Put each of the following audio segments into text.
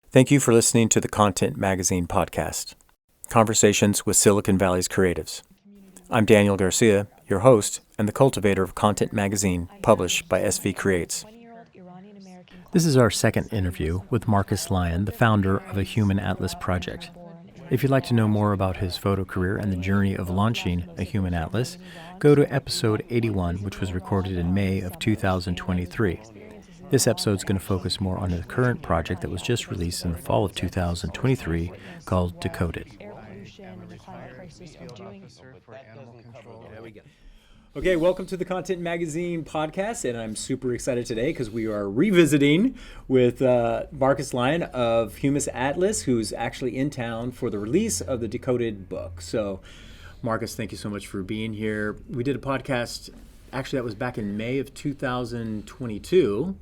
Thank you for listening to the Content Magazine podcast, Conversations with Silicon Valley's Creatives. I'm Daniel Garcia, your host and the cultivator of Content Magazine, published by SV Creates. This is our second interview with Marcus Lyon, the founder of a Human Atlas project. If you'd like to know more about his photo career and the journey of launching a Human Atlas, go to episode 81, which was recorded in May of 2023. This episode is going to focus more on the current project that was just released in the fall of 2023 called De.Coded. Okay, welcome to the Content Magazine podcast, and I'm super excited today because we are revisiting with Marcus Lyon of Human Atlas, who's actually in town for the release of the De.Coded book. So, Marcus, thank you so much for being here. We did a podcast, actually that was back in May of 2022,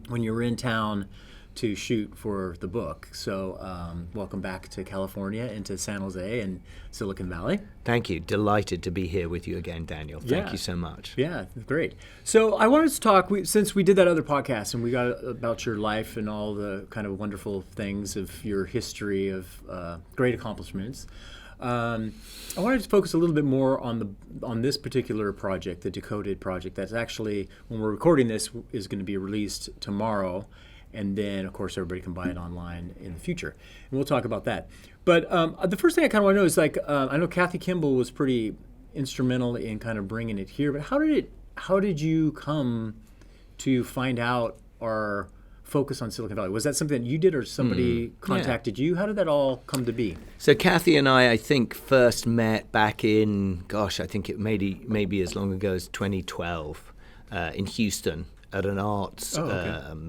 when you were in town to shoot for the book. So welcome back to California and to San Jose and Silicon Valley. Thank you. Delighted to be here with you again, Daniel. Thank you so much. Yeah, great. So I wanted to talk, since we did that other podcast and we got about your life and all the kind of wonderful things of your history of great accomplishments. I wanted to focus a little bit more on this particular project, the De.Coded project. That's actually, when we're recording this, is going to be released tomorrow, and then, of course, everybody can buy it online in the future. And we'll talk about that. But the first thing I kind of want to know is, I know Kathy Kimball was pretty instrumental in kind of bringing it here, but how did you come to find out or focus on Silicon Valley? Was that something that you did or somebody contacted you? How did that all come to be? So Kathy and I think, first met back in, I think it maybe as long ago as 2012 in Houston at an arts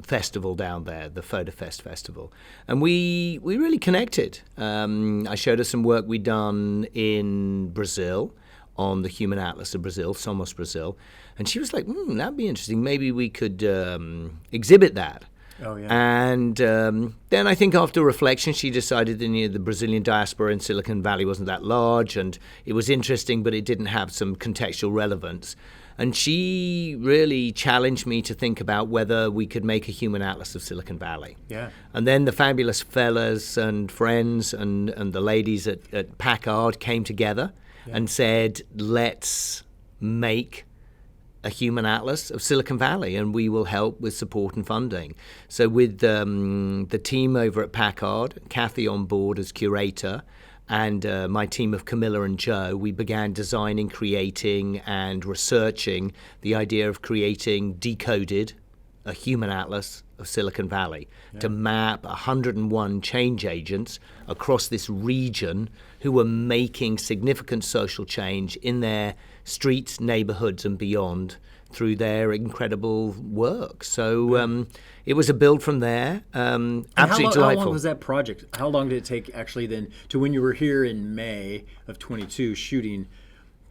festival down there, the Photo Fest Festival. And we really connected. I showed her some work we'd done in Brazil on the Human Atlas of Brazil, Somos Brazil. And she was like, that'd be interesting. Maybe we could exhibit that. Oh, yeah. And then I think after reflection, she decided that the Brazilian diaspora in Silicon Valley wasn't that large, and it was interesting, but it didn't have some contextual relevance. And she really challenged me to think about whether we could make a Human Atlas of Silicon Valley. Yeah. And then the fabulous fellas and friends and the ladies at Packard came together and said, let's make a Human Atlas of Silicon Valley, and we will help with support and funding. So with the team over at Packard, Kathy on board as curator, and my team of Camilla and Joe, we began designing, creating, and researching the idea of creating De.Coded, a Human Atlas of Silicon Valley, to map 101 change agents across this region who were making significant social change in their streets, neighborhoods, and beyond through their incredible work. So it was a build from there. Absolutely delightful. How long was that project? How long did it take actually then to when you were here in May of 22 shooting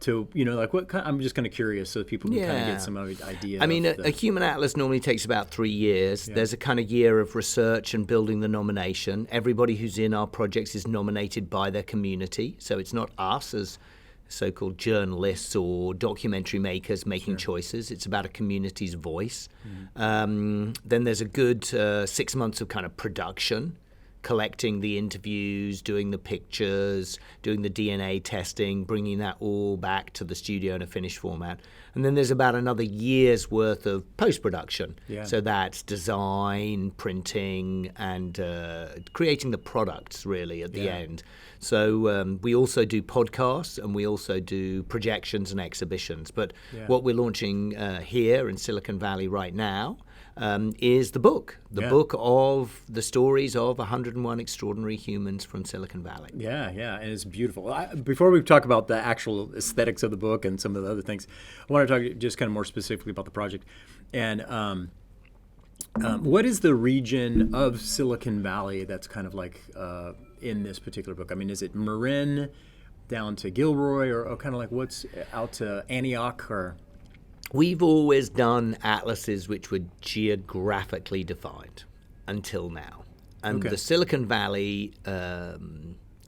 to, what kind, I'm just kind of curious so people can kind of get some idea. I mean, a Human Atlas normally takes about 3 years. Yeah. There's a kind of year of research and building the nomination. Everybody who's in our projects is nominated by their community. So it's not us as so-called journalists or documentary makers making choices. It's about a community's voice. Then there's a good 6 months of kind of production, collecting the interviews, doing the pictures, doing the DNA testing, bringing that all back to the studio in a finished format. And then there's about another year's worth of post-production. Yeah. So that's design, printing, and creating the products, really, at the end. So we also do podcasts, and we also do projections and exhibitions. But what we're launching here in Silicon Valley right now is the book. The book of the stories of 101 extraordinary humans from Silicon Valley. Yeah, and it's beautiful. Before we talk about the actual aesthetics of the book and some of the other things, I want to talk just kind of more specifically about the project. And what is the region of Silicon Valley that's kind of like in this particular book? I mean, is it Marin down to Gilroy, or kind of like what's out to Antioch, or? We've always done atlases which were geographically defined until now. And the Silicon Valley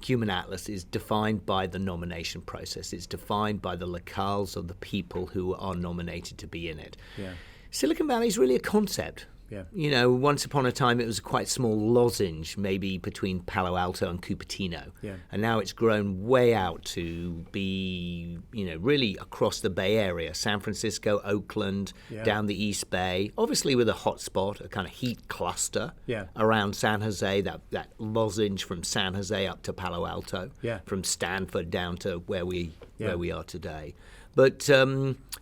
Human Atlas is defined by the nomination process. It's defined by the locales of the people who are nominated to be in it. Yeah. Silicon Valley is really a concept. Yeah. You know, once upon a time it was a quite small lozenge, maybe between Palo Alto and Cupertino. Yeah. And now it's grown way out to be, you know, really across the Bay Area, San Francisco, Oakland, down the East Bay, obviously with a hot spot, a kind of heat cluster around San Jose, that lozenge from San Jose up to Palo Alto, from Stanford down to where we are today. But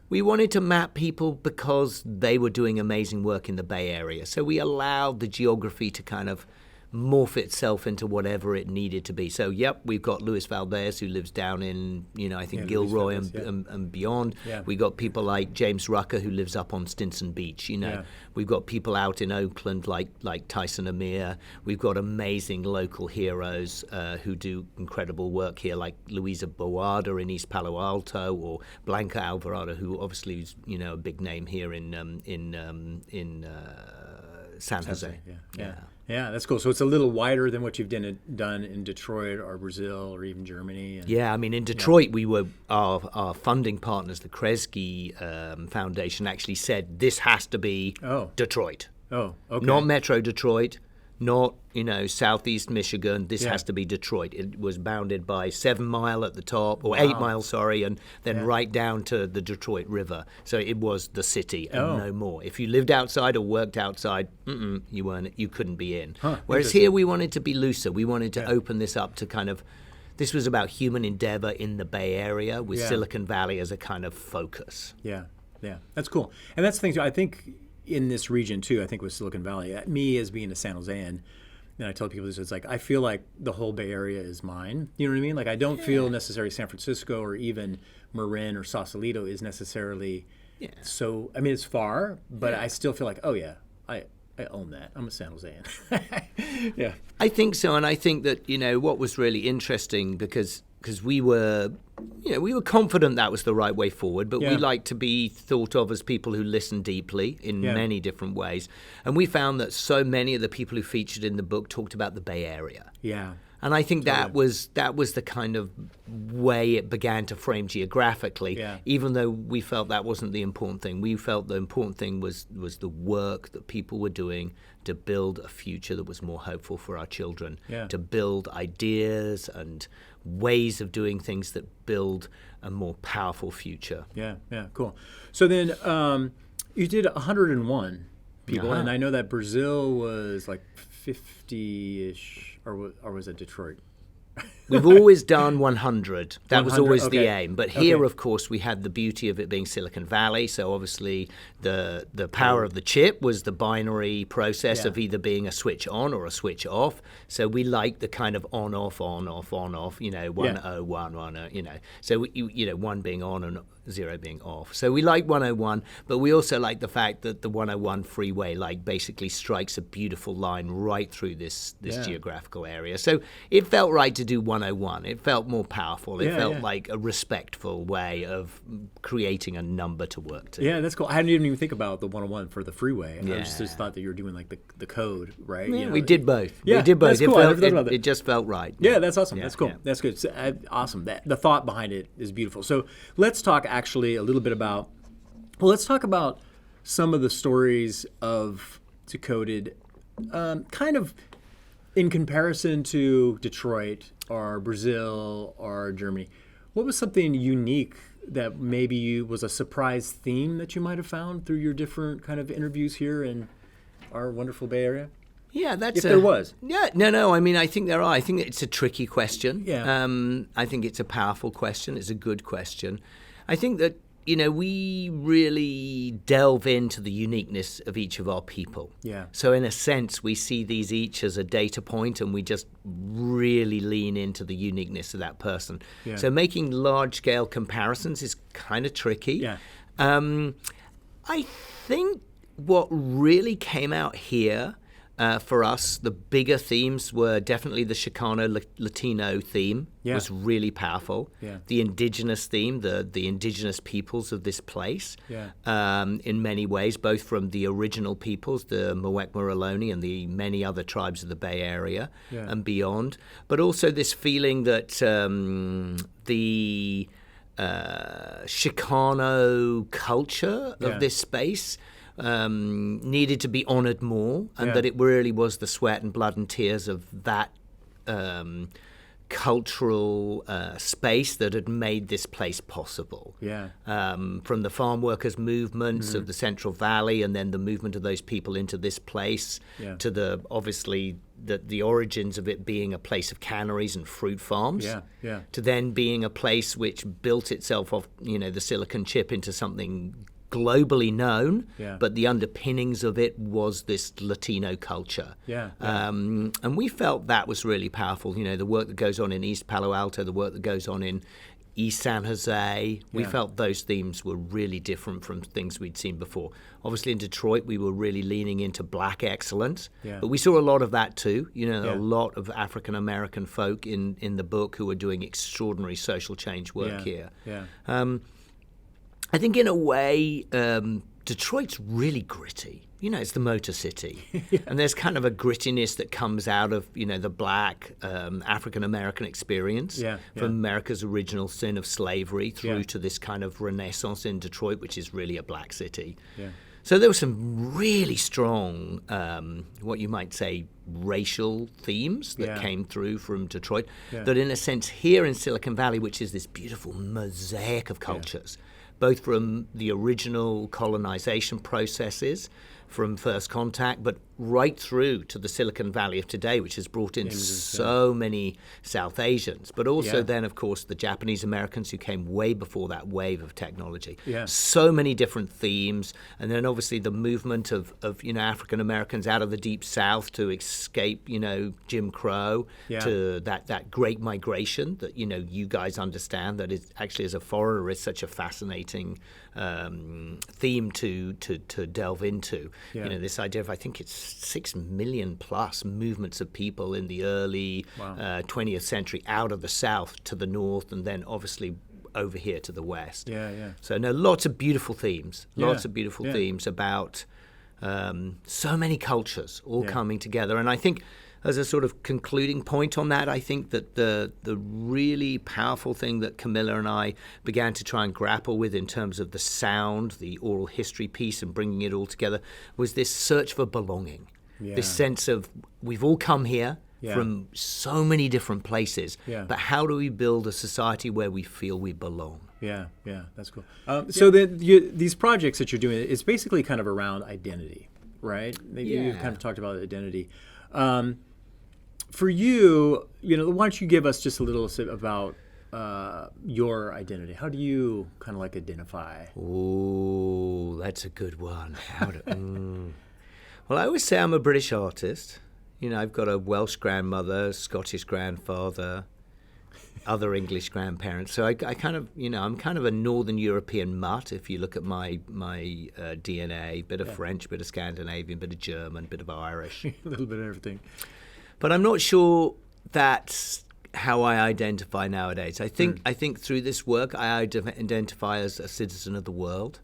we wanted to map people because they were doing amazing work in the Bay Area. So we allowed the geography to kind of morph itself into whatever it needed to be. So, we've got Luis Valdez, who lives down in, you know, I think Gilroy and beyond. Yeah. We got people like James Rucker, who lives up on Stinson Beach. You know, we've got people out in Oakland like Tyson Amir. We've got amazing local heroes who do incredible work here, like Luisa Boada in East Palo Alto, or Blanca Alvarado, who obviously is, you know, a big name here in San Jose. Yeah, that's cool. So it's a little wider than what you've done in Detroit or Brazil or even Germany. And, I mean, in Detroit, we were our funding partners, the Kresge Foundation, actually said this has to be Detroit. Oh, okay. Not Metro Detroit, not, you know, Southeast Michigan. This has to be Detroit. It was bounded by 7 Mile at the top, or 8 Mile, sorry, and then right down to the Detroit River. So it was the city and no more. If you lived outside or worked outside, you couldn't be in. Whereas here we wanted to be looser. We wanted to open this up to kind of, this was about human endeavor in the Bay Area with Silicon Valley as a kind of focus. Yeah, that's cool. And that's the thing too. I think in this region too, I think with Silicon Valley, me as being a San Josean, and I tell people this, it's like, I feel like the whole Bay Area is mine. You know what I mean? Like, I don't feel necessarily San Francisco or even Marin or Sausalito is necessarily so, I mean, it's far, but I still feel like, I own that. I'm a San Josean. Yeah. I think so. And I think that, you know, what was really interesting, because we were, you know, we were confident that was the right way forward, but we like to be thought of as people who listen deeply in many different ways. And we found that so many of the people who featured in the book talked about the Bay Area. Yeah. And I think that was the kind of way it began to frame geographically, even though we felt that wasn't the important thing. We felt the important thing was the work that people were doing to build a future that was more hopeful for our children, to build ideas and ways of doing things that build a more powerful future. Yeah, cool. So then you did 101 people, and I know that Brazil was like 50-ish, or was it Detroit? We've always done 100. That was always the aim. But here, of course, we had the beauty of it being Silicon Valley. So obviously the power of the chip was the binary process of either being a switch on or a switch off. So we like the kind of on, off, you know, 101, you know. So, you know, 1 being on and 0 being off. So we like 101, but we also like the fact that the 101 freeway like basically strikes a beautiful line right through this geographical area. So it felt right to do 101. It felt more powerful. It felt like a respectful way of creating a number to work to. Yeah, that's cool. I didn't even think about the 101 for the freeway. I just thought that you were doing like the code, right? Yeah, you know, we did both. Yeah, we did both. That's cool. It just felt right. Yeah, that's awesome. That's cool. That's good. So, awesome. The thought behind it is beautiful. So let's talk actually a little bit about, let's talk about some of the stories of De.Coded, kind of in comparison to Detroit or Brazil or Germany. What was something unique that maybe was a surprise theme that you might have found through your different kind of interviews here in our wonderful Bay Area? Yeah, that's if there was. Yeah, no. I mean, I think there are. I think it's a tricky question. Yeah. I think it's a powerful question. It's a good question. I think that, you know, we really delve into the uniqueness of each of our people. Yeah. So in a sense, we see these each as a data point, and we just really lean into the uniqueness of that person. Yeah. So making large-scale comparisons is kind of tricky. Yeah. I think what really came out here for us, the bigger themes were definitely the Chicano Latino theme was really powerful. Yeah. The indigenous theme, the indigenous peoples of this place, in many ways, both from the original peoples, the Muwekma Ohlone and the many other tribes of the Bay Area and beyond, but also this feeling that the Chicano culture of this space needed to be honored more, and that it really was the sweat and blood and tears of that cultural space that had made this place possible. From the farm workers' movements of the Central Valley, and then the movement of those people into this place, to the obviously the origins of it being a place of canneries and fruit farms, to then being a place which built itself off, the silicon chip into something globally known, but the underpinnings of it was this Latino culture. And we felt that was really powerful. The work that goes on in East Palo Alto, the work that goes on in East San Jose, we felt those themes were really different from things we'd seen before. Obviously in Detroit, we were really leaning into black excellence, but we saw a lot of that too. A lot of African-American folk in the book who were doing extraordinary social change work here. I think in a way, Detroit's really gritty. It's the Motor City. And there's kind of a grittiness that comes out of, the black African-American experience from America's original sin of slavery through to this kind of renaissance in Detroit, which is really a black city. So there were some really strong, what you might say, racial themes that came through from Detroit that in a sense here in Silicon Valley, which is this beautiful mosaic of cultures, both from the original colonization processes from first contact, but right through to the Silicon Valley of today, which has brought in so many South Asians, but also then, of course, the Japanese Americans who came way before that wave of technology. So many different themes, and then obviously the movement of African Americans out of the Deep South to escape, Jim Crow, to that great migration that, you guys understand that is actually as a foreigner is such a fascinating theme to delve into. This idea of, I think it's 6 million plus movements of people in the early 20th century out of the South to the North, and then obviously over here to the West. So lots of beautiful themes, themes about so many cultures all coming together. And I think as a sort of concluding point on that, I think that the really powerful thing that Camilla and I began to try and grapple with in terms of the sound, the oral history piece and bringing it all together was this search for belonging, this sense of we've all come here from so many different places, but how do we build a society where we feel we belong? That's cool. So these projects that you're doing, it's basically kind of around identity, right? You kind of talked about identity. For you, why don't you give us just a little about your identity? How do you kind of identify? Oh, that's a good one. Well, I always say I'm a British artist. I've got a Welsh grandmother, Scottish grandfather, other English grandparents. So I kind of, I'm kind of a Northern European mutt. If you look at my DNA, bit of French, bit of Scandinavian, bit of German, bit of Irish, a little bit of everything. But I'm not sure that's how I identify nowadays. I think through this work, I identify as a citizen of the world.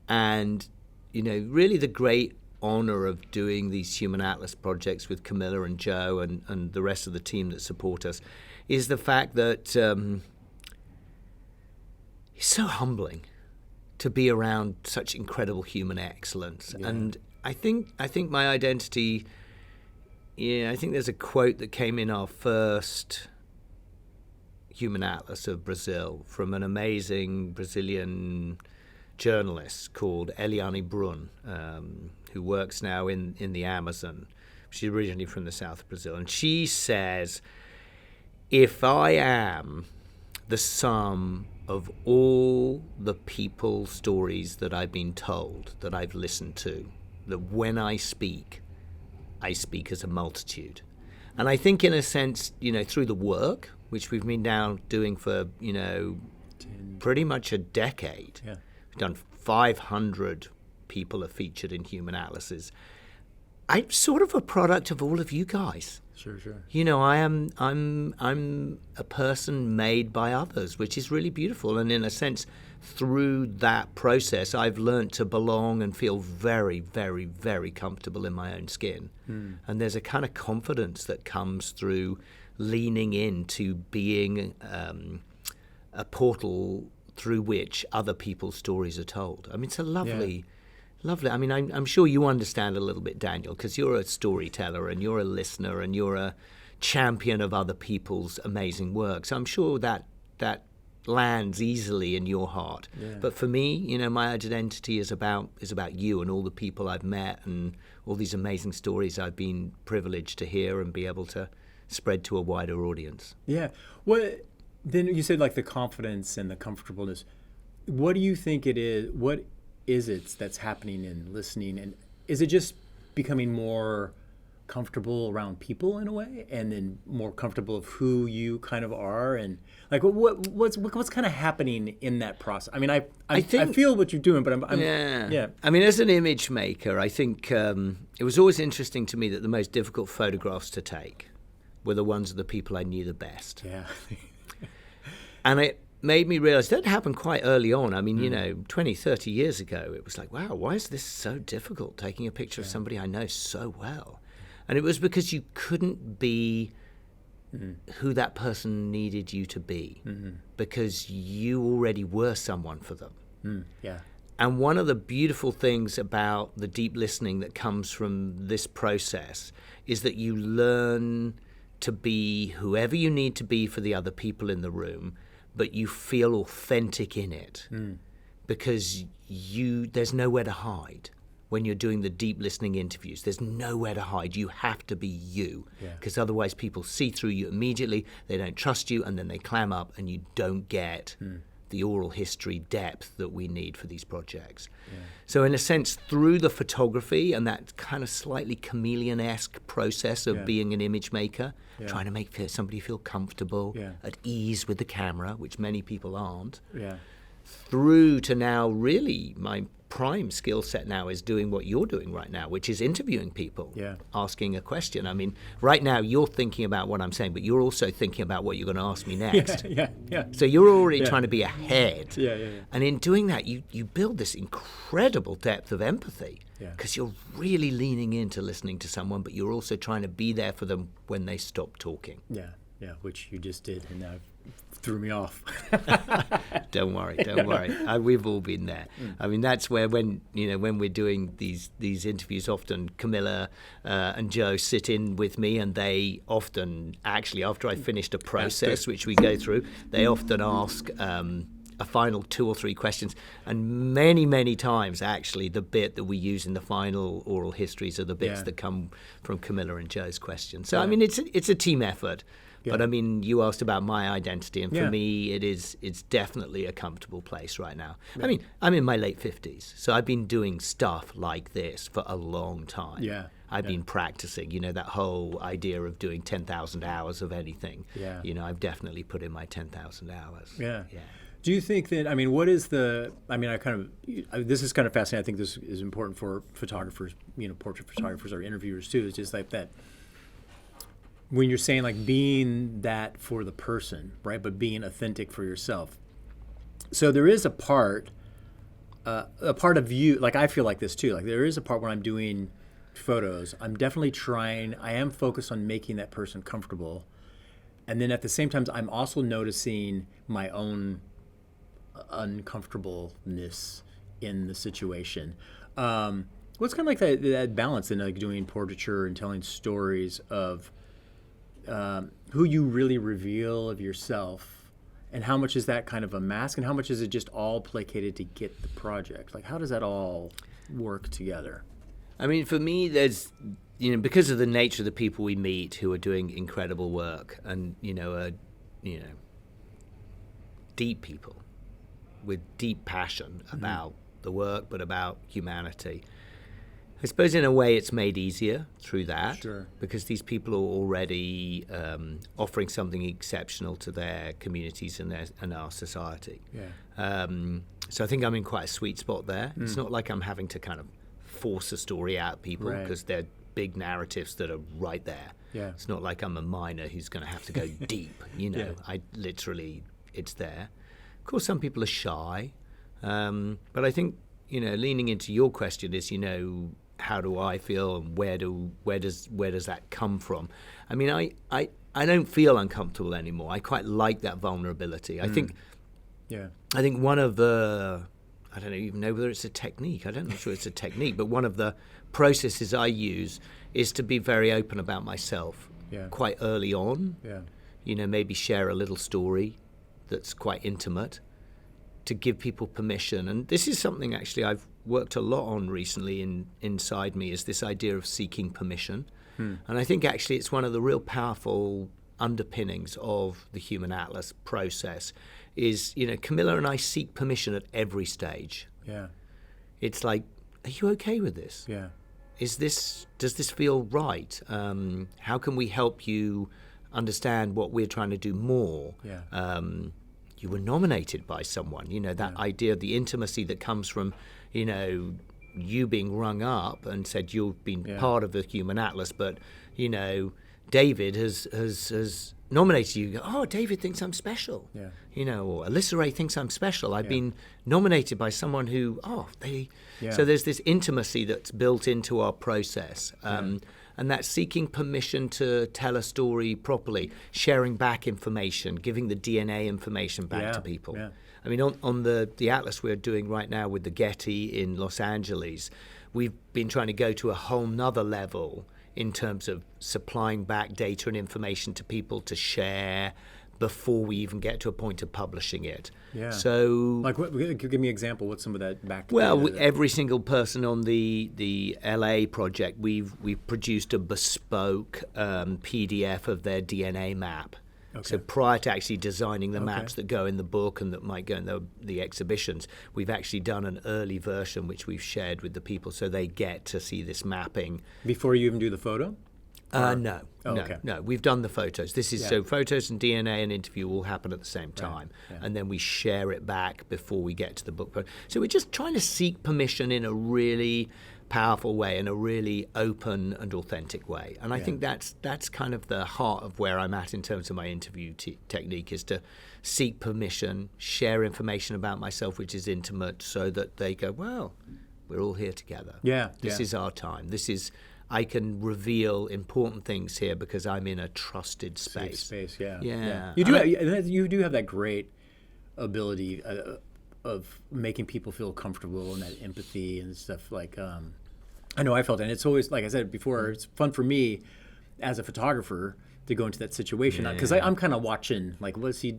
And, really the great honor of doing these Human Atlas projects with Camilla and Joe and the rest of the team that support us is the fact that it's so humbling to be around such incredible human excellence. And I think my identity... I think there's a quote that came in our first Human Atlas of Brazil from an amazing Brazilian journalist called Eliane Brun, who works now in the Amazon. She's originally from the south of Brazil. And she says, if I am the sum of all the people's stories that I've been told, that I've listened to, that when I speak as a multitude. And I think in a sense, through the work, which we've been now doing for, pretty much a decade, we've done 500 people are featured in Human Atlases. I'm sort of a product of all of you guys. Sure. I'm a person made by others, which is really beautiful. And in a sense, through that process, I've learned to belong and feel very, very, very comfortable in my own skin. And there's a kind of confidence that comes through leaning into being a portal through which other people's stories are told. I mean, it's a lovely Lovely. I mean, I'm sure you understand a little bit, Daniel, because you're a storyteller and you're a listener and you're a champion of other people's amazing work. So I'm sure that lands easily in your heart. Yeah. But for me, you know, my identity is about you and all the people I've met and all these amazing stories I've been privileged to hear and be able to spread to a wider audience. Yeah. What then you said, like, the confidence and the comfortableness. What do you think it is? What is it that's happening in listening? And is it just becoming more comfortable around people in a way, and then more comfortable of who you kind of are, and like what's kind of happening in that process? I mean, I feel what you're doing, but I'm yeah. I mean, as an image maker, I think it was always interesting to me that the most difficult photographs to take were the ones of the people I knew the best. Yeah. And it made me realize that happened quite early on. I mean, 20, 30 years ago, it was like, wow, why is this so difficult, taking a picture of somebody I know so well? And it was because you couldn't be who that person needed you to be, because you already were someone for them. Yeah. And one of the beautiful things about the deep listening that comes from this process is that you learn to be whoever you need to be for the other people in the room, but you feel authentic in it, because there's nowhere to hide. When you're doing the deep listening interviews, there's nowhere to hide. You have to be you, because otherwise people see through you immediately, they don't trust you, and then they clam up and you don't get the oral history depth that we need for these projects. Yeah. So in a sense, through the photography and that kind of slightly chameleon-esque process of being an image maker, trying to make somebody feel comfortable, at ease with the camera, which many people aren't, through to now really my prime skill set now is doing what you're doing right now, which is interviewing people, asking a question. I mean, right now you're thinking about what I'm saying, but you're also thinking about what you're going to ask me next. So you're already trying to be ahead. And in doing that, you build this incredible depth of empathy, because you're really leaning into listening to someone, but you're also trying to be there for them when they stop talking. Which you just did, and now threw me off. Don't worry. We've all been there. I mean, that's where when we're doing these interviews, often Camilla and Joe sit in with me, and they often actually, after I finished a process which we go through, they often ask a final 2 or 3 questions, and many times actually the bit that we use in the final oral histories are the bits that come from Camilla and Joe's questions. So I mean, it's a team effort. But I mean, you asked about my identity, and for me, it's definitely a comfortable place right now. I mean, I'm in my late 50s, so I've been doing stuff like this for a long time. I've been practicing, that whole idea of doing 10,000 hours of anything. I've definitely put in my 10,000 hours. Do you think that, I mean, what is this is kind of fascinating. I think this is important for photographers, portrait photographers or interviewers too. It's just like that. When you're saying, like, being that for the person, right, but being authentic for yourself. So there is a part of you, like, I feel like this too. Like, there is a part when I'm doing photos, I am focused on making that person comfortable. And then at the same time, I'm also noticing my own uncomfortableness in the situation. What's kind of like that balance in, like, doing portraiture and telling stories of who you really reveal of yourself, and how much is that kind of a mask, and how much is it just all placated to get the project? Like, how does that all work together? I mean, for me, there's, because of the nature of the people we meet who are doing incredible work, and, deep people with deep passion about the work, but about humanity. I suppose in a way it's made easier through that, because these people are already offering something exceptional to their communities and our society. So I think I'm in quite a sweet spot there. It's not like I'm having to kind of force a story out of people, because they're big narratives that are right there. It's not like I'm a miner who's going to have to go deep. I literally, it's there. Of course, some people are shy, but I think leaning into your question is how do I feel, and where does that come from? I mean, I don't feel uncomfortable anymore. I quite like that vulnerability. I think one of the I don't even know whether it's a technique. I'm not sure it's a technique, but one of the processes I use is to be very open about myself quite early on. Yeah. You know, maybe share a little story that's quite intimate to give people permission. And this is something actually I've worked a lot on recently inside me, is this idea of seeking permission. And I think actually it's one of the real powerful underpinnings of the Human Atlas process is, you know, Camilla and I seek permission at every stage. Yeah. It's like, are you okay with this? Yeah. Does this feel right? How can we help you understand what we're trying to do more? Yeah. You were nominated by someone, you know, that idea, the intimacy that comes from, you know, you being rung up and said you've been part of the Human Atlas, but, you know, David has nominated you. Oh, David thinks I'm special. Yeah. You know, or Alyssa Ray thinks I'm special. I've been nominated by someone who, So there's this intimacy that's built into our process. And that's seeking permission to tell a story properly, sharing back information, giving the DNA information back to people. Yeah. I mean, on the Atlas we're doing right now with the Getty in Los Angeles, we've been trying to go to a whole nother level in terms of supplying back data and information to people to share before we even get to a point of publishing it. Yeah. So, like, give me an example. What's some of that back? Well, every single person on the LA project, we've produced a bespoke PDF of their DNA map. Okay. So prior to actually designing the maps that go in the book and that might go in the exhibitions, we've actually done an early version which we've shared with the people so they get to see this mapping. Before you even do the photo? No. We've done the photos. This is so photos and DNA and interview all happen at the same time, and then we share it back before we get to the book. So we're just trying to seek permission in a really powerful way, in a really open and authentic way. And I think that's kind of the heart of where I'm at in terms of my interview technique, is to seek permission, share information about myself which is intimate, so that they go, well, we're all here together. This is our time. I can reveal important things here because I'm in a trusted space. Safe space, yeah. Yeah. You do have that great ability of making people feel comfortable and that empathy and stuff. Like, I know I felt, and it's always, like I said before, it's fun for me as a photographer to go into that situation because I'm kind of watching, like, what is he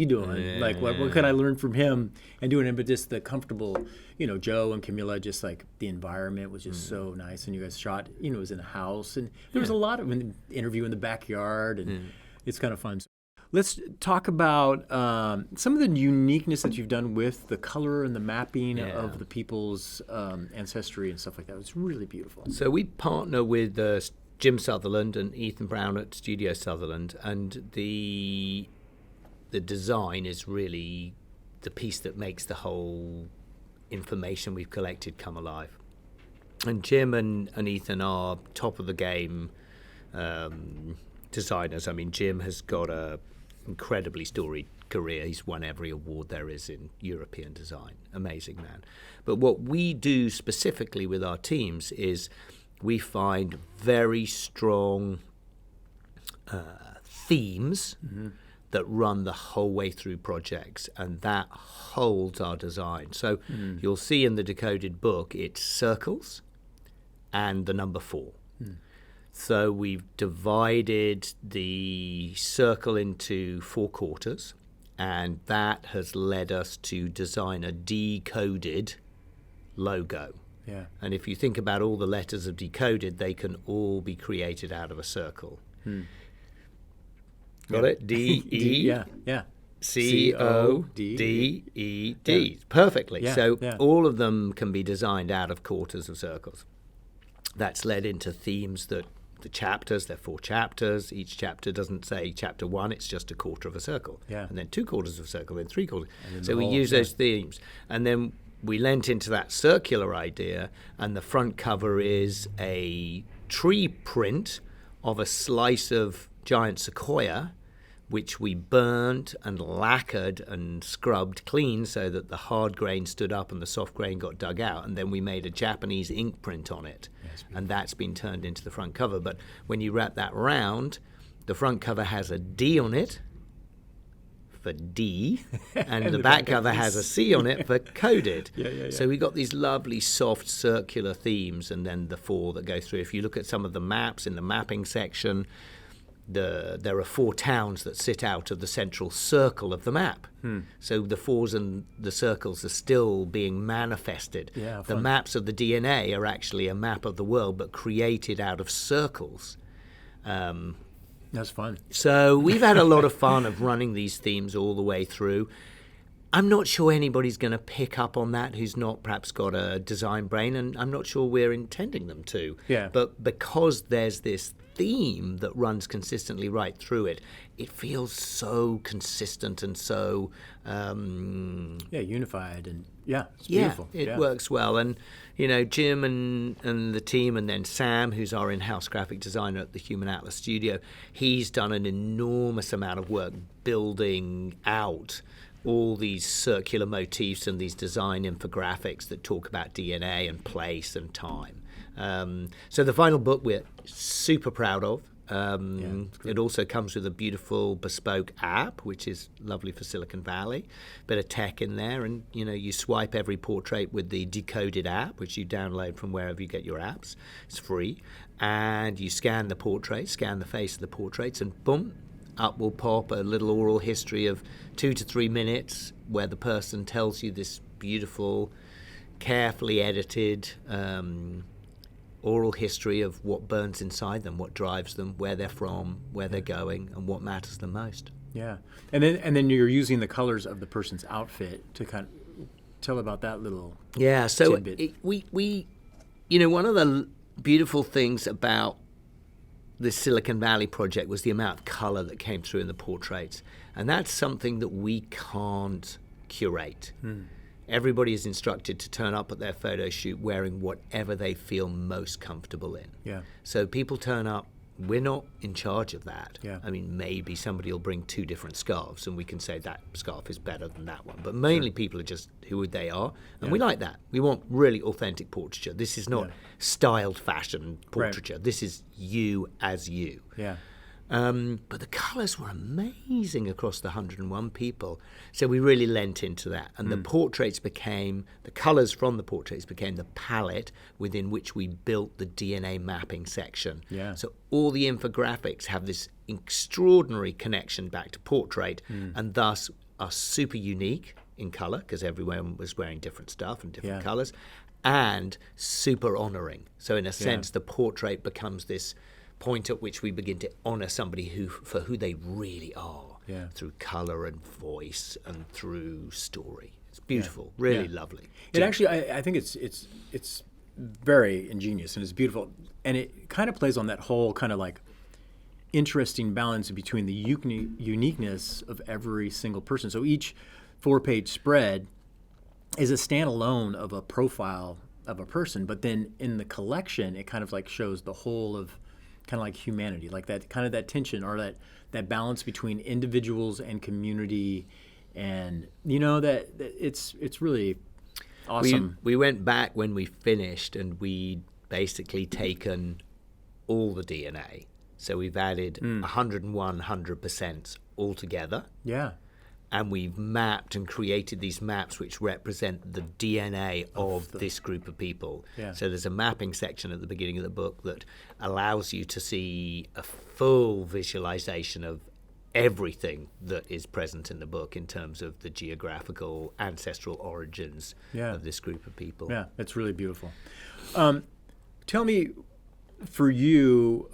doing? Like, what can I learn from him and doing it? But just the comfortable, you know, Joe and Camilla, just like the environment was just so nice, and you guys shot, you know, it was in a house, and there was a lot of an interview in the backyard, and it's kind of fun. Let's talk about some of the uniqueness that you've done with the color and the mapping of the people's ancestry and stuff like that. It's really beautiful. So we partner with Jim Sutherland and Ethan Brown at Studio Sutherland, and the design is really the piece that makes the whole information we've collected come alive. And Jim and Ethan are top of the game designers. I mean, Jim has got a incredibly storied career. He's won every award there is in European design. Amazing man. But what we do specifically with our teams is we find very strong themes that run the whole way through projects, and that holds our design. So you'll see in the De.Coded book, it's circles and the number 4. So we've divided the circle into 4 quarters, and that has led us to design a De.Coded logo. Yeah. And if you think about all the letters of De.Coded, they can all be created out of a circle. Got it? D-E. C-O-D-E-D. Perfectly. All of them can be designed out of quarters of circles. That's led into themes that the chapters, there are 4 chapters. Each chapter doesn't say chapter 1, it's just a quarter of a circle. Yeah. And then 2 quarters of a circle, then 3 quarters. So we use those themes. And then we lent into that circular idea, and the front cover is a tree print of a slice of giant sequoia, which we burnt and lacquered and scrubbed clean so that the hard grain stood up and the soft grain got dug out. And then we made a Japanese ink print on it, and that's been turned into the front cover. But when you wrap that round, the front cover has a D on it for D, and the back cover has a C on it for coded. Yeah. So we got these lovely soft circular themes, and then the 4 that go through. If you look at some of the maps in the mapping section, there are 4 towns that sit out of the central circle of the map. So the 4s and the circles are still being manifested. Yeah, the fun. maps of the DNA are actually a map of the world, but created out of circles. That's fun. So we've had a lot of fun of running these themes all the way through. I'm not sure anybody's going to pick up on that who's not perhaps got a design brain, and I'm not sure we're intending them to. Yeah. But because there's this theme that runs consistently right through it, it feels so consistent and so Unified, and it's yeah, beautiful. it works well. And Jim and the team, and then Sam, who's our in-house graphic designer at the Human Atlas Studio, he's done an enormous amount of work building out all these circular motifs and these design infographics that talk about DNA and place and time. So the final book we're super proud of. It also comes with a beautiful bespoke app, which is lovely for Silicon Valley. Bit of tech in there, and you swipe every portrait with the De.Coded app, which you download from wherever you get your apps. It's free, and you scan the portrait, scan the face of the portraits, and boom, up will pop a little oral history of 2 to 3 minutes where the person tells you this beautiful, carefully edited oral history of what burns inside them, what drives them, where they're from, where they're going, and what matters the most. Yeah, and then you're using the colors of the person's outfit to kind of tell about that little So tidbit. we one of the beautiful things about the Silicon Valley project was the amount of color that came through in the portraits, and that's something that we can't curate. Everybody is instructed to turn up at their photo shoot wearing whatever they feel most comfortable in. Yeah. So people turn up. We're not in charge of that. Yeah. I mean, maybe somebody will bring 2 different scarves, and we can say that scarf is better than that one. But mainly people are just who they are, and we like that. We want really authentic portraiture. This is not styled fashion portraiture. This is you as you. Yeah. But the colours were amazing across the 101 people. So we really lent into that. And the colours from the portraits became the palette within which we built the DNA mapping section. Yeah. So all the infographics have this extraordinary connection back to portrait, and thus are super unique in colour, because everyone was wearing different stuff and different colours, and super honouring. So in a sense, the portrait becomes this point at which we begin to honour somebody for who they really are, through colour and voice and through story. It's beautiful, really lovely. It actually, I think it's very ingenious, and it's beautiful, and it kind of plays on that whole kind of like interesting balance between the uniqueness of every single person. So each 4-page spread is a standalone of a profile of a person, but then in the collection, it kind of like shows the whole of kind of like humanity, like that kind of that tension, or that balance between individuals and community, and that it's really awesome. We went back when we finished, and we'd basically taken all the DNA. So we've added 101 100% altogether. Yeah. And we've mapped and created these maps which represent the DNA of this group of people. Yeah. So there's a mapping section at the beginning of the book that allows you to see a full visualization of everything that is present in the book in terms of the geographical ancestral origins of this group of people. Yeah, it's really beautiful. Tell me, for you,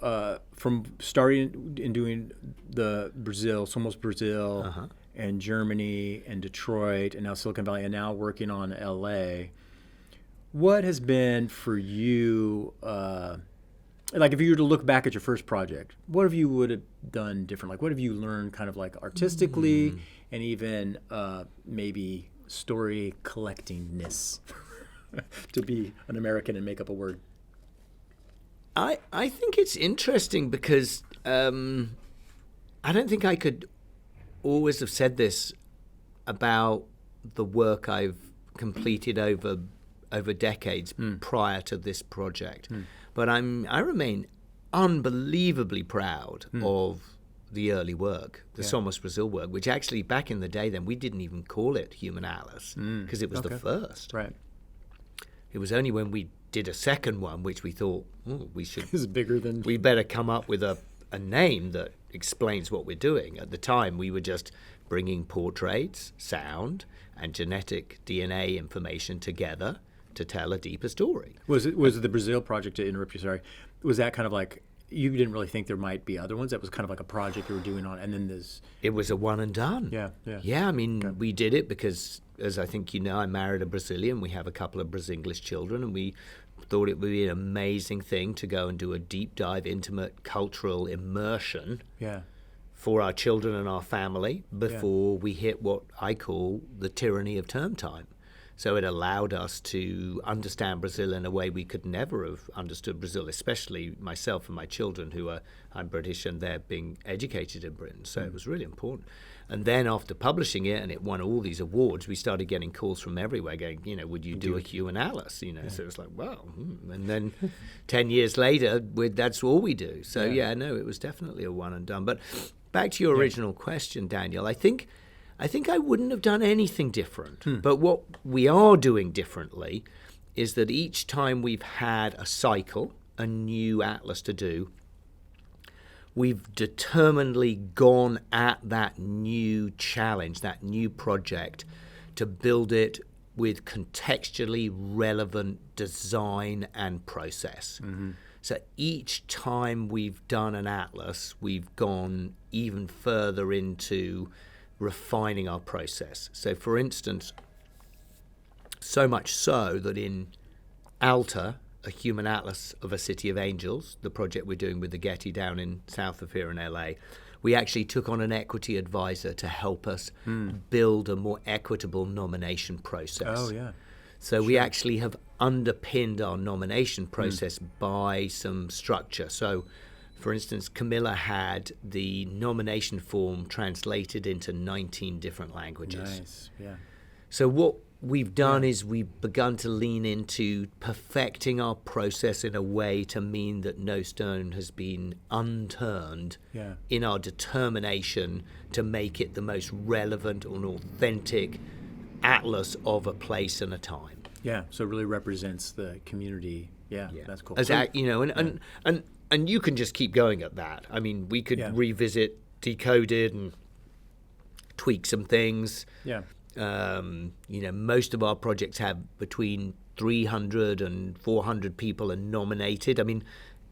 from starting and doing the Somos Brazil, and Germany and Detroit and now Silicon Valley and now working on LA, what has been for you, like if you were to look back at your first project, what have you would have done different? Like what have you learned kind of like artistically and even maybe story collectingness, to be an American and make up a word? I think it's interesting because I don't think I could always have said this about the work I've completed over decades prior to this project, but I remain unbelievably proud of the early work, the Somos Brazil work, which actually back in the day then we didn't even call it Human Atlas because it was the first. Right. It was only when we did a second one which we thought, we should. It's bigger than. We better come up with a name that explains what we're doing. At the time, we were just bringing portraits, sound, and genetic DNA information together to tell a deeper story. Was it the Brazil project, to interrupt you, sorry, was that kind of like, you didn't really think there might be other ones? That was kind of like a project you were doing on, and then there's... It was a one and done. Yeah. Yeah, I mean, we did it because, as I think you know, I married a Brazilian. We have a couple of Brazil-English children, and we thought it would be an amazing thing to go and do a deep dive, intimate cultural immersion for our children and our family before we hit what I call the tyranny of term time. So it allowed us to understand Brazil in a way we could never have understood Brazil, especially myself and my children I'm British and they're being educated in Britain. So it was really important. And then after publishing it and it won all these awards, we started getting calls from everywhere going, would you do a Human Atlas? So it was like, wow. And then 10 years later, that's all we do. So it was definitely a one and done. But back to your original question, Daniel, I think I wouldn't have done anything different. But what we are doing differently is that each time we've had a cycle, a new atlas to do, we've determinedly gone at that new challenge, that new project, to build it with contextually relevant design and process. So each time we've done an atlas, we've gone even further into refining our process. So for instance, so much so that in Alta, a Human Atlas of a City of Angels, the project we're doing with the Getty down in south of here in LA, we actually took on an equity advisor to help us build a more equitable nomination process. Oh, yeah. So we actually have underpinned our nomination process by some structure. So, for instance, Camilla had the nomination form translated into 19 different languages. Nice, yeah. So what we've done is we've begun to lean into perfecting our process in a way to mean that no stone has been unturned in our determination to make it the most relevant and authentic atlas of a place and a time. Yeah, so it really represents the community. Yeah. That's cool. And you can just keep going at that. I mean, we could revisit De.Coded and tweak some things. Yeah. Most of our projects have between 300 and 400 people are nominated. I mean,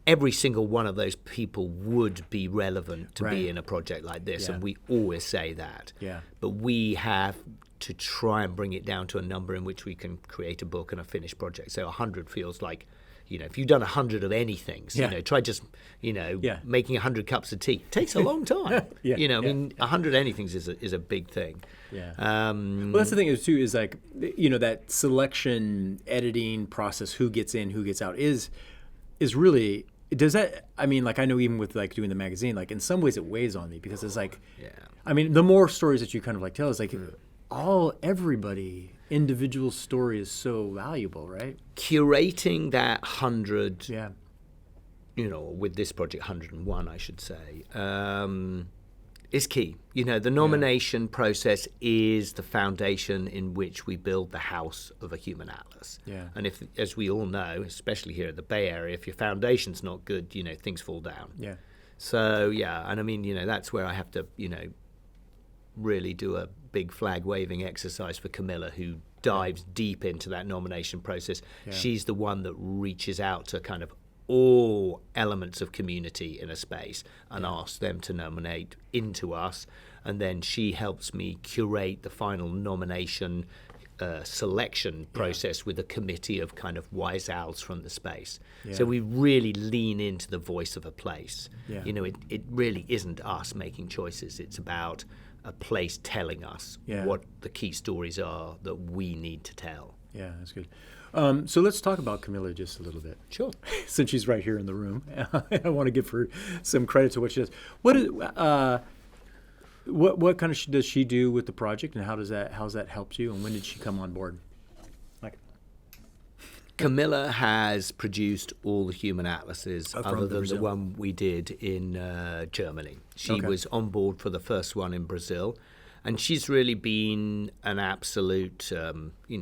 every single one of those people would be relevant to be in a project like this, and we always say that. Yeah. But we have to try and bring it down to a number in which we can create a book and a finished project. So 100 feels like, if you've done 100 of anything, try just, making 100 cups of tea. It takes a long time. 100 anythings is a big thing. Yeah. Well, that's the thing is too, is like, that selection editing process, who gets in, who gets out is really, does that, I mean, like I know even with like doing the magazine, like in some ways it weighs on me because it's like, I mean, the more stories that you kind of like tell is like everybody individual story is so valuable, right? Curating that 100, with this project 101, I should say, is key. The nomination process is the foundation in which we build the house of a Human Atlas. Yeah. And if, as we all know, especially here in the Bay Area, if your foundation's not good, things fall down. Yeah. So, and I mean, that's where I have to, really do a big flag waving exercise for Camilla, who dives deep into that nomination process. She's the one that reaches out to kind of all elements of community in a space and asks them to nominate into us, and then she helps me curate the final nomination selection process with a committee of kind of wise owls from the space. So we really lean into the voice of a place. It really isn't us making choices. It's about a place telling us what the key stories are that we need to tell. Yeah, that's good. So let's talk about Camilla just a little bit. Sure. Since she's right here in the room, I want to give her some credit to what she does. What kind of does she do with the project, and how's that helped you, and when did she come on board? Like, Camilla has produced all the human atlases other than Brazil. the one we did in Germany. She was on board for the first one in Brazil. And she's really been an absolute,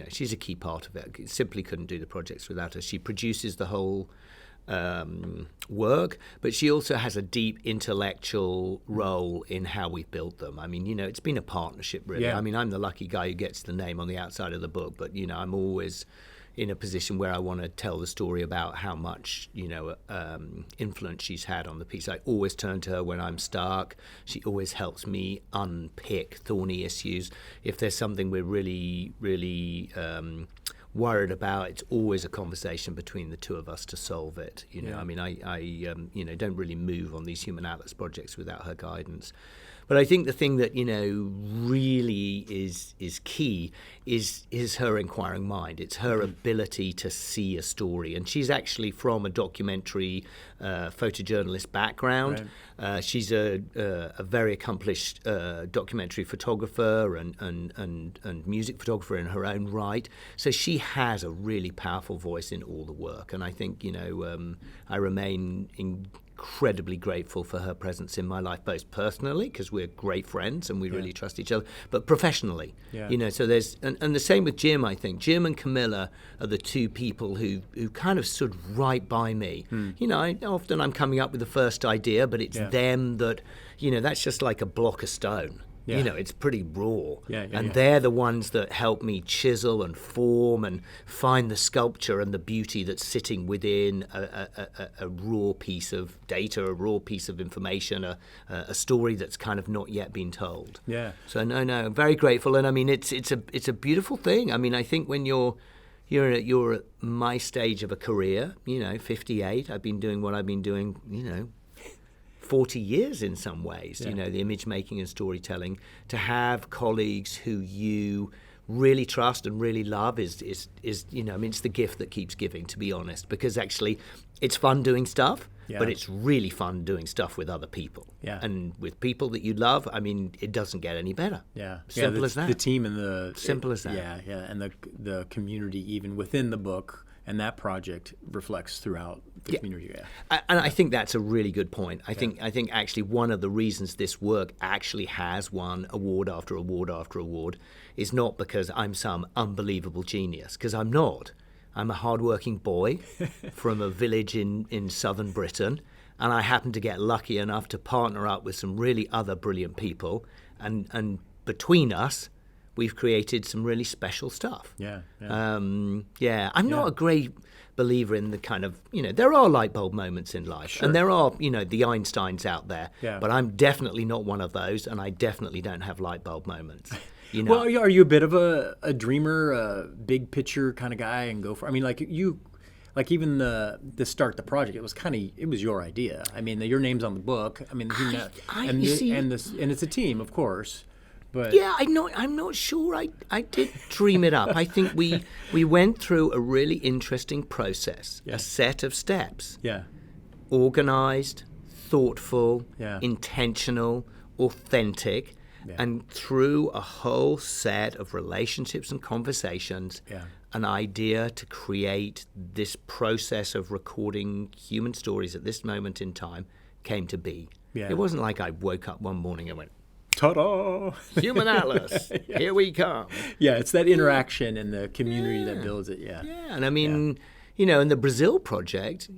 she's a key part of it. Simply couldn't do the projects without her. She produces the whole work, but she also has a deep intellectual role in how we've built them. I mean, it's been a partnership, really. Yeah. I mean, I'm the lucky guy who gets the name on the outside of the book, but, I'm always in a position where I want to tell the story about how much, influence she's had on the piece. I always turn to her when I'm stuck. She always helps me unpick thorny issues. If there's something we're really, really worried about, it's always a conversation between the two of us to solve it. I mean, I don't really move on these human atlas projects without her guidance. But I think the thing that really is key is her inquiring mind. It's her ability to see a story, and she's actually from a documentary photojournalist background. Right. She's a very accomplished documentary photographer and music photographer in her own right. So she has a really powerful voice in all the work, and I think I remain incredibly grateful for her presence in my life, both personally, because we're great friends and we really trust each other, but professionally. Yeah. So there's and the same with Jim. I think Jim and Camilla are the two people who kind of stood right by me. Often I'm coming up with the first idea, but it's them that that's just like a block of stone. Yeah. It's pretty raw. And they're the ones that help me chisel and form and find the sculpture and the beauty that's sitting within a raw piece of data, a raw piece of information, a story that's kind of not yet been told. Yeah. So no, I'm very grateful, and I mean it's a beautiful thing. I mean, I think when you're at my stage of a career, 58, I've been doing what I've been doing, 40 years in some ways, the image making and storytelling. To have colleagues who you really trust and really love is it's the gift that keeps giving, to be honest, because actually it's fun doing stuff, but it's really fun doing stuff with other people. And with people that you love, I mean, it doesn't get any better. Simple as that. The team and the... Simple as that. Yeah, and the community even within the book and that project reflects throughout the community. And I think that's a really good point. I think actually one of the reasons this work actually has won award after award after award is not because I'm some unbelievable genius, because I'm not. I'm a hardworking boy from a village in southern Britain, and I happen to get lucky enough to partner up with some really other brilliant people, and between us, we've created some really special stuff. I'm not a great believer in the kind of, there are light bulb moments in life, and there are, the Einsteins out there, but I'm definitely not one of those, and I definitely don't have light bulb moments. Well, are you a bit of a dreamer, a big picture kind of guy, and go for? I mean, even the start the project, it was your idea. I mean, your name's on the book. I mean, and it's a team, of course. But I'm not sure I did dream it up. I think we went through a really interesting process, a set of steps. Organized, thoughtful, intentional, authentic, and through a whole set of relationships and conversations, an idea to create this process of recording human stories at this moment in time came to be. It wasn't like I woke up one morning and went, ta-da! Human Atlas, here we come. It's that interaction and the community that builds it. And I mean, in the Brazil project,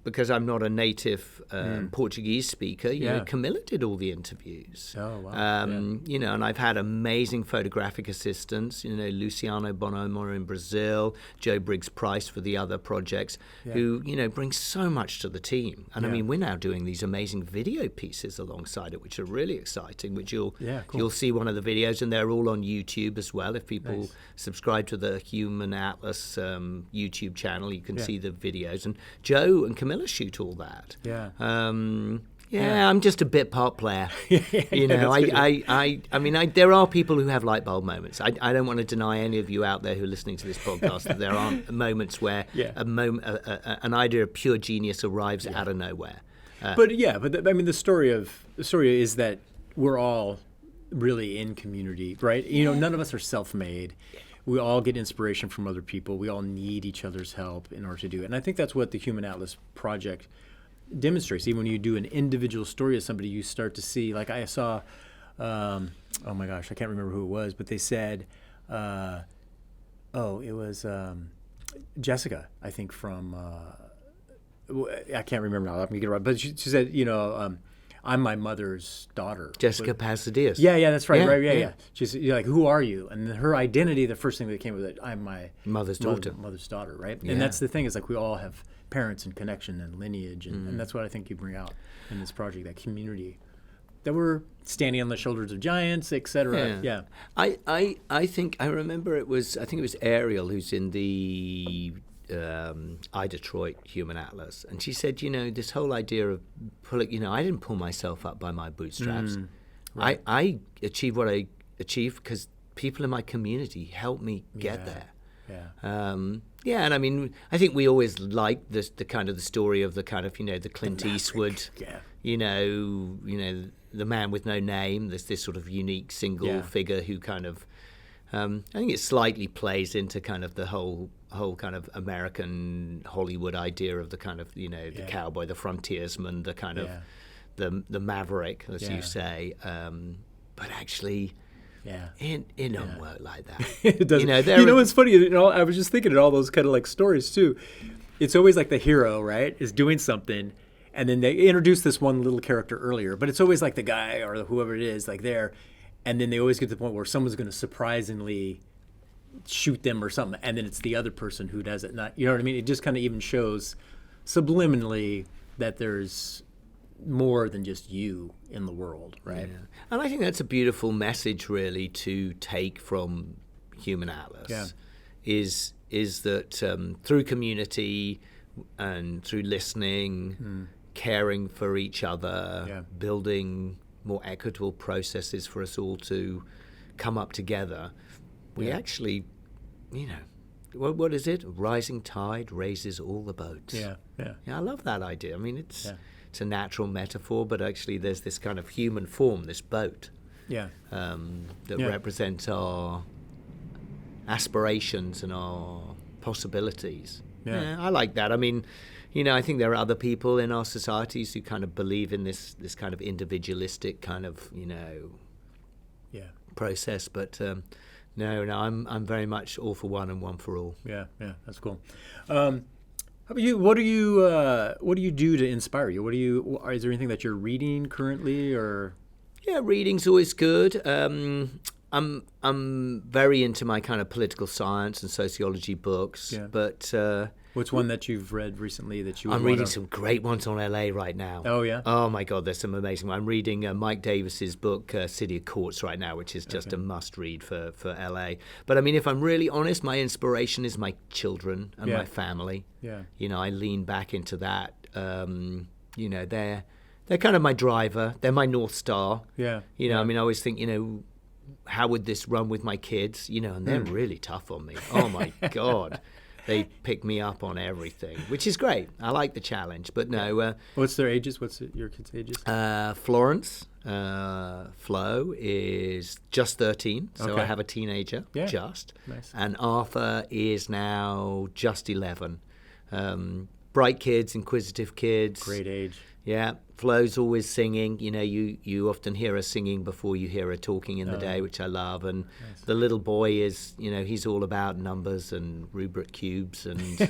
because I'm not a native Portuguese speaker, Camilla did all the interviews. Oh, wow. And I've had amazing photographic assistants, Luciano Bonomo in Brazil, Joe Briggs-Price for the other projects, who, bring so much to the team. And I mean, we're now doing these amazing video pieces alongside it, which are really exciting, which you'll see one of the videos, and they're all on YouTube as well. If people subscribe to the Human Atlas YouTube channel, you can see the videos, and Joe and Camilla shoot all that. I'm just a bit part player. I mean, there are people who have light bulb moments. I don't want to deny any of you out there who are listening to this podcast that there aren't moments where an idea of pure genius arrives out of nowhere. I mean, the story is that we're all really in community, right? None of us are self-made. we all get inspiration from other people. We all need each other's help in order to do it. And I think that's what the Human Atlas Project demonstrates. Even when you do an individual story of somebody, you start to see, like I saw, oh my gosh, I can't remember who it was, but they said, it was Jessica, I think from, I can't remember now, I'm going to get it right, but she said, I'm my mother's daughter. Jessica Pasadillas. Yeah, that's right. Yeah. She's like, who are you? And then her identity, the first thing that came with it, I'm my mother's daughter. Mother's daughter, right? Yeah. And that's the thing, is like we all have parents and connection and lineage, and that's what I think you bring out in this project, that community, that we're standing on the shoulders of giants, etc. Yeah. I think I remember it was Ariel who's in the I Detroit Human Atlas, and she said, this whole idea of pulling, I didn't pull myself up by my bootstraps. Right. I achieved what I achieved because people in my community helped me get there. Yeah. And I mean, I think we always like the kind of the story of the kind of, the Clint Eastwood, the man with no name. There's this sort of unique single figure who kind of, I think it slightly plays into kind of the whole kind of American Hollywood idea of the kind of, the cowboy, the frontiersman, the kind of the maverick, as you say. But actually, it don't work like that. It doesn't. It's funny. I was just thinking of all those kind of like stories too. It's always like the hero, right, is doing something, and then they introduce this one little character earlier, but it's always like the guy or whoever it is, like there, and then they always get to the point where someone's going to surprisingly shoot them or something, and then it's the other person who does it. Not, you know what I mean? It just kind of even shows subliminally that there's more than just you in the world, right? Yeah. And I think that's a beautiful message, really, to take from Human Atlas. Is that through community and through listening, caring for each other, building more equitable processes for us all to come up together, we actually, what is it? Rising tide raises all the boats. Yeah, I love that idea. I mean, it's a natural metaphor, but actually there's this kind of human form, this boat, that represents our aspirations and our possibilities. I like that. I mean, I think there are other people in our societies who kind of believe in this kind of individualistic kind of, process, but no, I'm very much all for one and one for all. Yeah, that's cool. How about you? What do you do to inspire you? Is there anything that you're reading currently, or? Yeah, reading's always good. I'm very into my kind of political science and sociology books, but what's one that you've read recently that you? I'm reading some great ones on LA right now. Oh yeah. Oh my God, there's some amazing ones. I'm reading Mike Davis's book City of Courts right now, which is just a must read for LA. But I mean, if I'm really honest, my inspiration is my children and my family. Yeah. I lean back into that. They're kind of my driver. They're my North Star. Yeah. I mean, I always think, how would this run with my kids? And they're really tough on me. Oh my God. They pick me up on everything, which is great. I like the challenge, but no. What's their ages? What's your kids' ages? Florence, Flo is just 13, so I have a teenager, just. Nice. And Arthur is now just 11. Bright kids, inquisitive kids. Great age. Yeah, Flo's always singing. You often hear her singing before you hear her talking in the day, which I love. And the little boy is, he's all about numbers and rubric cubes and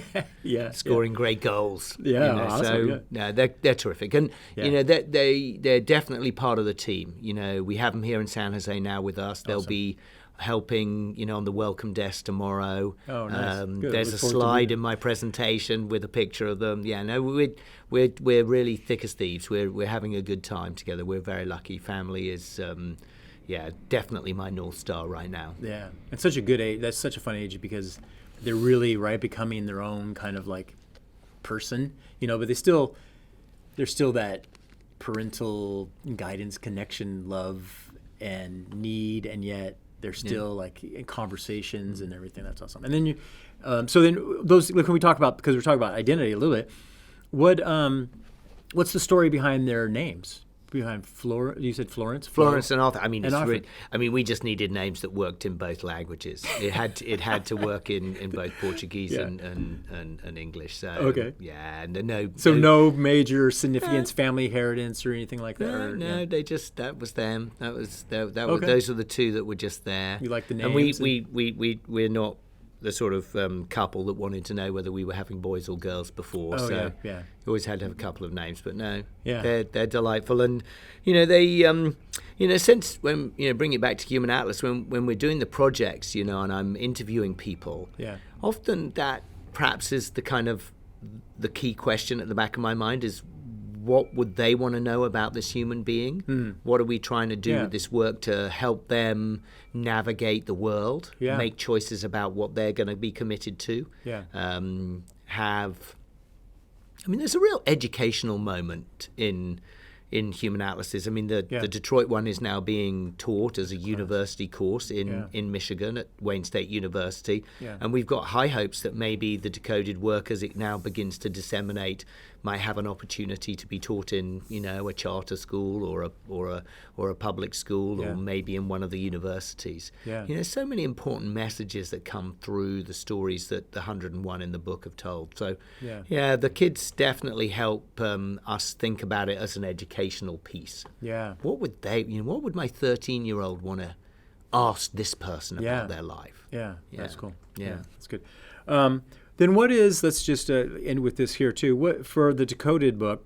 scoring great goals. Yeah, awesome. So they're terrific, and they're definitely part of the team. We have them here in San Jose now with us. They'll be helping, on the welcome desk tomorrow. Oh, nice. There's a slide in my presentation with a picture of them. Yeah, no, we're really thick as thieves. We're having a good time together. We're very lucky. Family is, definitely my North Star right now. Yeah, it's such a good age. That's such a fun age because they're really becoming their own kind of like person, but they're still that parental guidance, connection, love, and need, and yet they're still like in conversations and everything. That's awesome. And then you, so then those, like when we talk about, because we're talking about identity a little bit, what's the story behind their names behind Florence? You said Florence? Florence and Arthur. I mean, Arthur. we just needed names that worked in both languages. It had to work in both Portuguese and English. So okay. Yeah, and no. So no major significance, family inheritance, or anything like that. No. They just that was them. Okay. Those were the two that were just there. You like the names? And we're not the sort of couple that wanted to know whether we were having boys or girls before. Oh, so yeah. you always had to have a couple of names, but no, Yeah. they're delightful. And they since when bring it back to Human Atlas, when we're doing the projects, and I'm interviewing people, often that perhaps is the kind of the key question at the back of my mind is, what would they want to know about this human being? What are we trying to do with this work to help them navigate the world, make choices about what they're going to be committed to? There's a real educational moment in Human Atlases. I mean, the Detroit one is now being taught as a university course in Michigan at Wayne State University. And we've got high hopes that maybe the Decoded work, as it now begins to disseminate, might have an opportunity to be taught in, a charter school or a public school, or maybe in one of the universities. So many important messages that come through the stories that the 101 in the book have told. So, the kids definitely help us think about it as an educational piece. What would what would my 13-year-old want to ask this person about their life? That's cool. That's good. Then what is, let's just end with this here too, what for the Decoded book,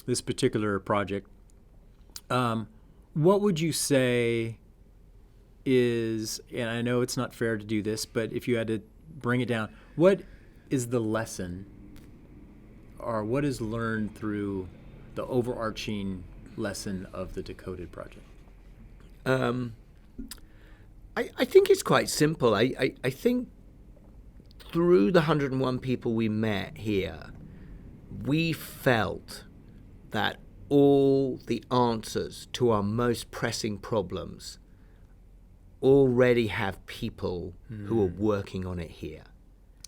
this particular project, what would you say is, and I know it's not fair to do this, but if you had to bring it down, what is the lesson, or what is learned through the overarching lesson of the Decoded project? I think it's quite simple. I think through the 101 people we met here, we felt that all the answers to our most pressing problems already have people who are working on it here.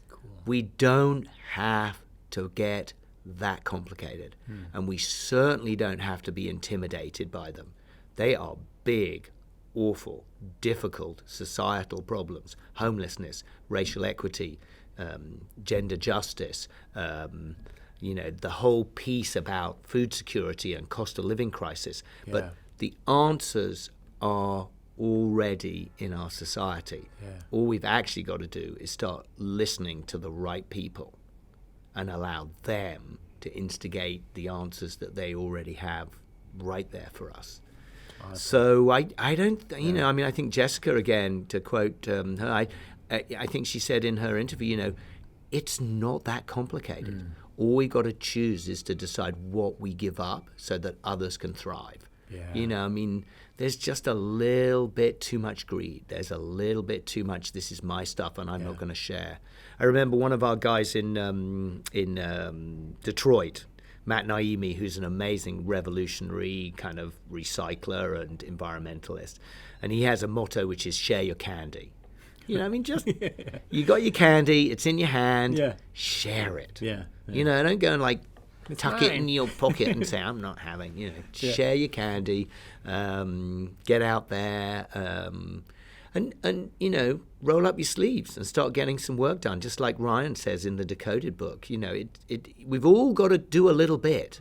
Cool. We don't have to get that complicated, and we certainly don't have to be intimidated by them. They are big, awful, difficult societal problems: homelessness, racial equity, gender justice, the whole piece about food security and cost of living crisis. But the answers are already in our society. All we've actually got to do is start listening to the right people and allow them to instigate the answers that they already have right there for us. Awesome. So I don't, I think Jessica, again, to quote her, I think she said in her interview, it's not that complicated. All we got to choose is to decide what we give up so that others can thrive. There's just a little bit too much greed. There's a little bit too much, this is my stuff and I'm not going to share. I remember one of our guys in Detroit, Matt Naimi, who's an amazing revolutionary kind of recycler and environmentalist. And he has a motto which is share your candy. You got your candy, it's in your hand, share it. Don't go and tuck it in your pocket and say, I'm not having, share your candy, get out there, and roll up your sleeves and start getting some work done, just like Ryan says in the Decoded book. We've all got to do a little bit.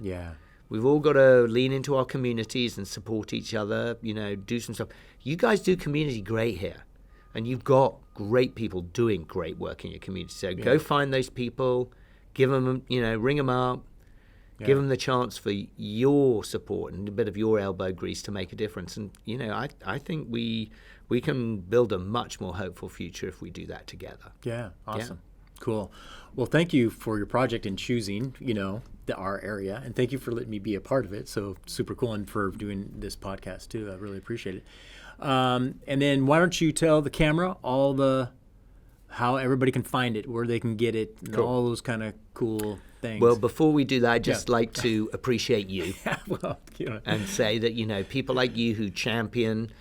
We've all got to lean into our communities and support each other, do some stuff. You guys do community great here. And you've got great people doing great work in your community. So go find those people, give them, ring them up, give them the chance for your support and a bit of your elbow grease to make a difference. And, I think we can build a much more hopeful future if we do that together. Yeah, awesome. Yeah. Cool. Well, thank you for your project and choosing, our area. And thank you for letting me be a part of it. So super cool. And for doing this podcast, too. I really appreciate it. And then why don't you tell the camera how everybody can find it, where they can get it, and all those kind of cool things. Well, before we do that, I'd just like to appreciate you and say that, people like you who champion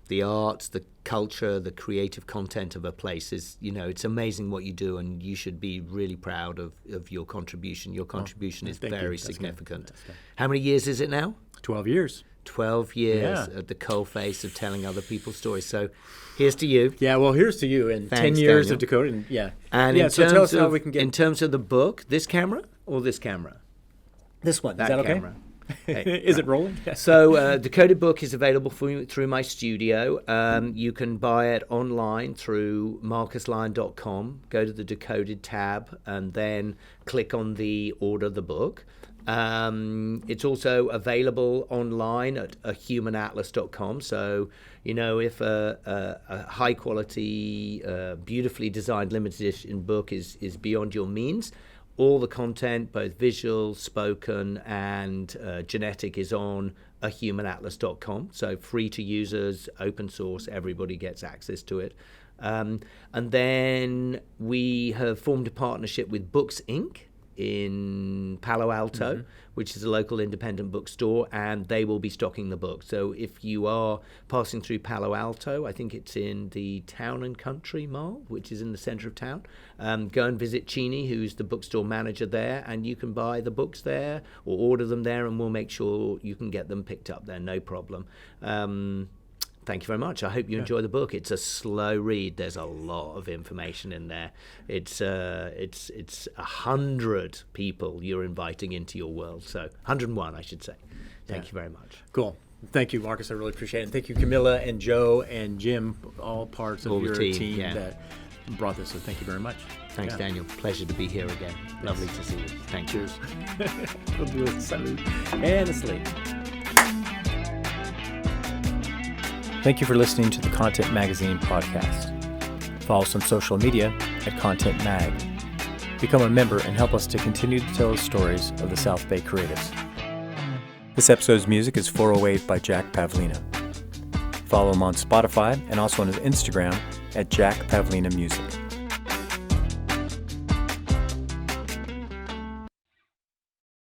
the arts, the culture, the creative content of a place is, it's amazing what you do, and you should be really proud of your contribution. Your contribution is very significant. How many years is it now? 12 years. 12 years at the coalface of telling other people's stories. So here's to you. Yeah, well, here's to you. And 10 years of De.Coded. And so tell us how we can get... In terms of the book, this camera or this camera? This one. That is that okay? Camera. Hey, is it rolling? So De.Coded book is available through my studio. You can buy it online through marcuslyon.com. Go to the De.Coded tab and then click on the order the book. It's also available online at humanatlas.com. So, if a high quality, beautifully designed limited edition book is beyond your means, all the content, both visual, spoken, and genetic, is on humanatlas.com. So free to users, open source, everybody gets access to it. And then we have formed a partnership with Books Inc. in Palo Alto, which is a local independent bookstore, and they will be stocking the book. So if you are passing through Palo Alto, I think it's in the Town and Country Mall, which is in the center of town, go and visit Chini, who's the bookstore manager there, and you can buy the books there or order them there, and we'll make sure you can get them picked up there, no problem. Thank you very much. I hope you enjoy the book. It's a slow read. There's a lot of information in there. It's 100 people you're inviting into your world. So 101, I should say. Thank you very much. Cool. Thank you, Marcus. I really appreciate it. And thank you, Camilla and Joe and Jim, all parts of your team that brought this. So thank you very much. Thanks, Daniel. Pleasure to be here again. Lovely to see you. Thank you. Cheers. We'll do a salute and a slate. Thank you for listening to the Content Magazine podcast. Follow us on social media at Content Mag. Become a member and help us to continue to tell the stories of the South Bay creatives. This episode's music is 408 by Jack Pavlina. Follow him on Spotify and also on his Instagram at Jack Pavlina Music.